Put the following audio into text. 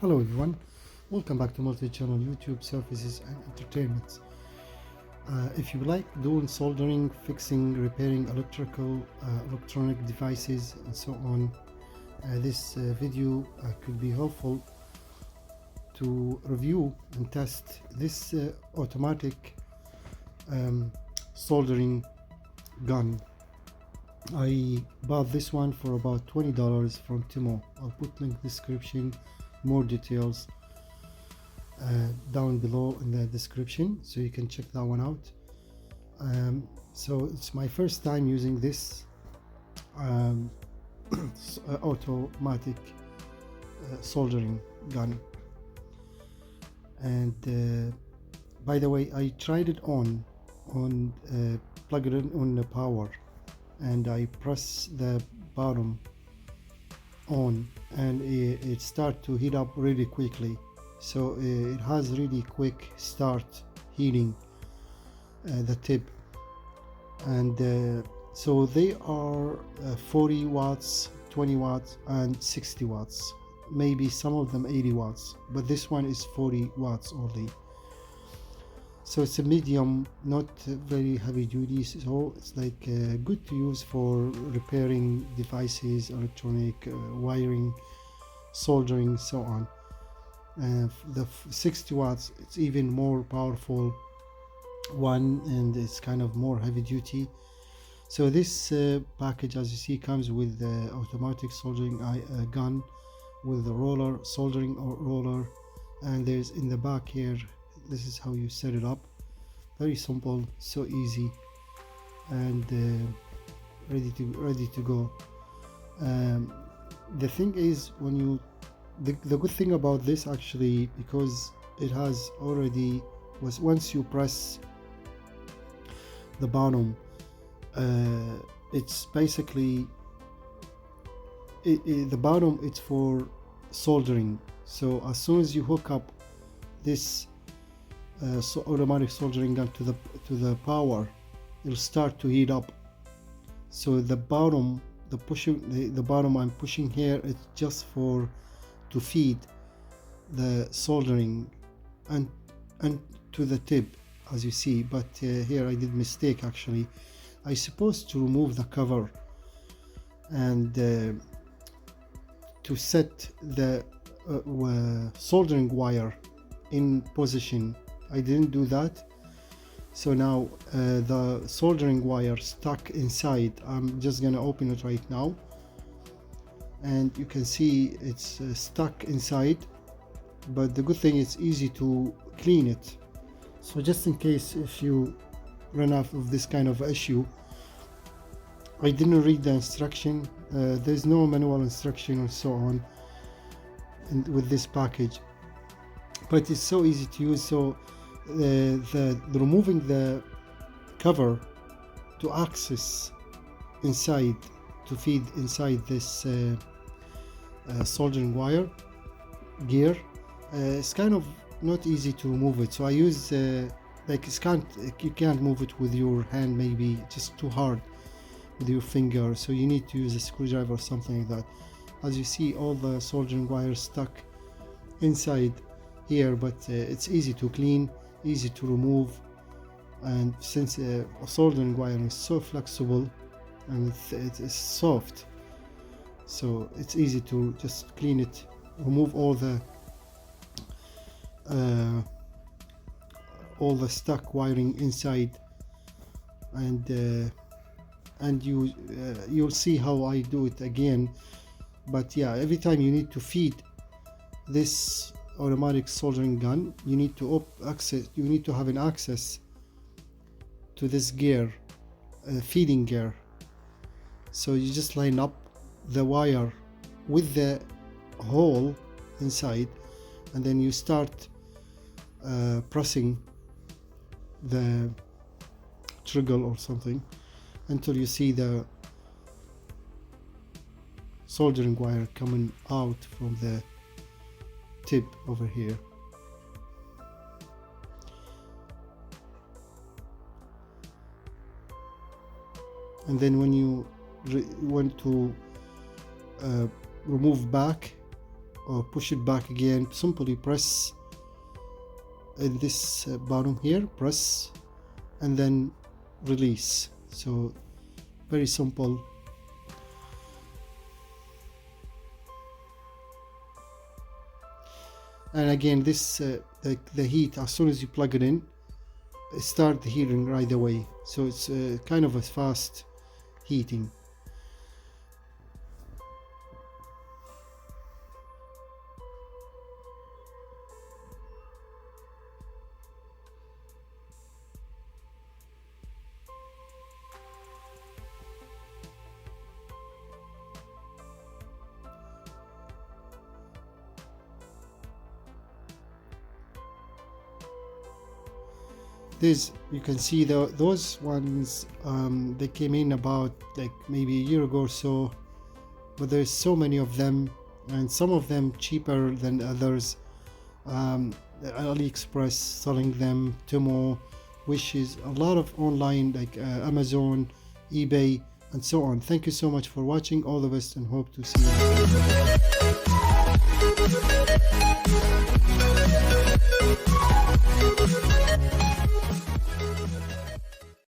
Hello everyone, welcome back to multi-channel YouTube services and entertainment. If you like doing soldering, fixing, repairing electronic devices and so on, this video could be helpful to review and test this automatic soldering gun. I bought this one for about $20 from temu. I'll put link description, more details down below in the description, so you can check that one out. So it's my first time using this automatic soldering gun, and by the way, I tried it on plug it in on the power, and I press the bottom on, and it starts to heat up really quickly. So it has really quick start heating the tip, and so they are 40 watts, 20 watts and 60 watts, maybe some of them 80 watts, but this one is 40 watts only. So it's a medium, not very heavy duty, so it's like good to use for repairing devices, electronic wiring, soldering, so on. The 60 watts, it's even more powerful one, and it's kind of more heavy duty. So this package, as you see, comes with the automatic soldering gun with the roller, soldering roller, and there's in the back here, this is how you set it up. Very simple, so easy, and ready to go. The thing is, when you the good thing about this, actually, because it has already once you press the bottom, it's basically the bottom, it's for soldering. So as soon as you hook up this automatic soldering gun to the power, it'll start to heat up. So the bottom, the bottom I'm pushing here, it's just for to feed the soldering and to the tip, as you see. But here I did mistake, actually. I supposed to remove the cover and to set the soldering wire in position. I didn't do that, so now the soldering wire stuck inside. I'm just gonna open it right now, and you can see it's stuck inside, but the good thing, it's easy to clean it. So just in case if you run out of this kind of issue, I didn't read the instruction. There's no manual instruction or so on with this package, but it's so easy to use. So the removing the cover to access inside, to feed inside this soldering wire gear, it's kind of not easy to remove it. So I use like you can't move it with your hand, maybe just too hard with your finger, so you need to use a screwdriver or something like that. As you see, all the soldering wires stuck inside here, but it's easy to clean, easy to remove, and since a soldering wire is so flexible and it's soft, so it's easy to just clean it, remove all the stuck wiring inside, and you'll see how I do it again. But yeah, every time you need to feed this automatic soldering gun, you need to have an access to this gear, feeding gear. So you just line up the wire with the hole inside, and then you start pressing the trigger or something until you see the soldering wire coming out from the tip over here. And then when you want to remove back or push it back again, simply press in this bottom here, press and then release. So very simple. And again, this the heat, as soon as you plug it in, it start heating right away, so it's kind of a fast heating. This, you can see those ones, they came in about like maybe a year ago or so, but there's so many of them, and some of them cheaper than others. AliExpress selling them, Temu, Wishes, a lot of online like Amazon, eBay, and so on. Thank you so much for watching. All the best, and hope to see you.